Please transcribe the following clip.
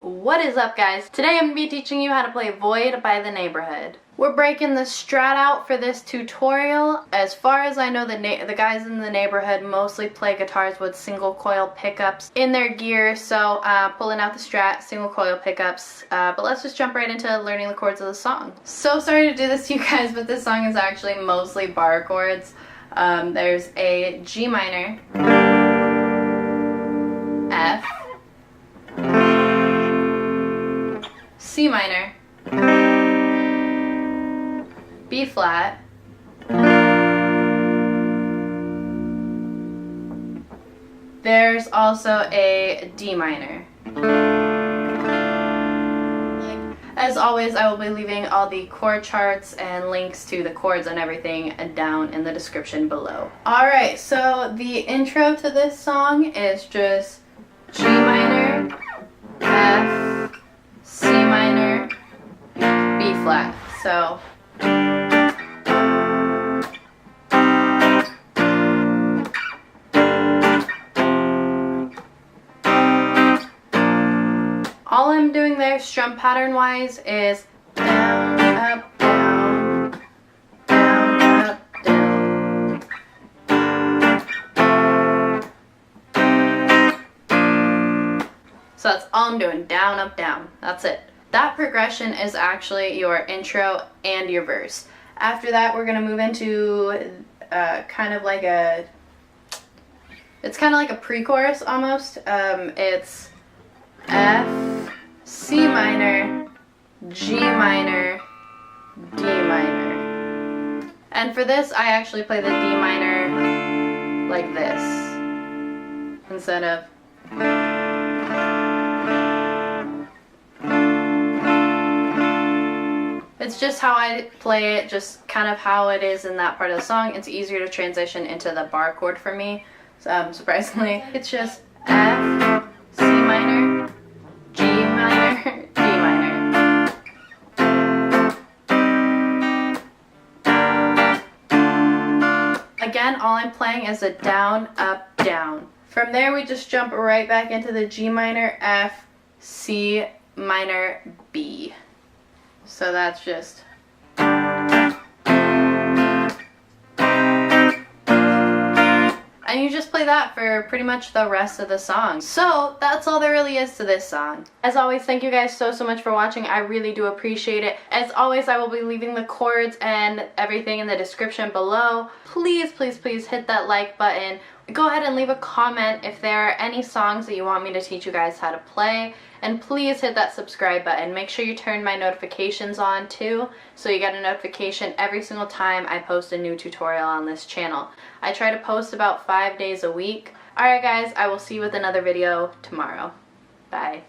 What is up, guys? Today I'm going to be teaching you how to play Void by the Neighbourhood. We're breaking the strat out for this tutorial. As far as I know, the guys in the Neighbourhood mostly play guitars with single coil pickups in their gear, so pulling out the strat, single coil pickups. But let's just jump right into learning the chords of the song. So sorry to do this to you guys, but this song is actually mostly bar chords. There's a G minor, F, C minor, B flat, there's also a D minor. As always, I will be leaving all the chord charts and links to the chords and everything down in the description below. Alright, so the intro to this song is just G minor, F, C minor, B flat. So all I'm doing there, strum pattern wise, is down, up, down, down, up, down. So that's all I'm doing, down, up, down. That's it. That progression is actually your intro and your verse. After that, we're going to move into kind of like a pre-chorus almost. It's F, C minor, G minor, D minor. And for this, I actually play the D minor like this instead of. It's just how I play it, just kind of how it is in that part of the song. It's easier to transition into the bar chord for me, surprisingly. It's just F, C minor, G minor, D minor. Again, all I'm playing is a down, up, down. From there, we just jump right back into the G minor, F, C minor, B. So that's just. And you just play that for pretty much the rest of the song. So that's all there really is to this song. As always, thank you guys so much for watching. I really do appreciate it. As always, I will be leaving the chords and everything in the description below. Please, please, please hit that like button. Go ahead and leave a comment if there are any songs that you want me to teach you guys how to play. And please hit that subscribe button. Make sure you turn my notifications on too, so you get a notification every single time I post a new tutorial on this channel. I try to post about 5 days a week. Alright guys, I will see you with another video tomorrow. Bye.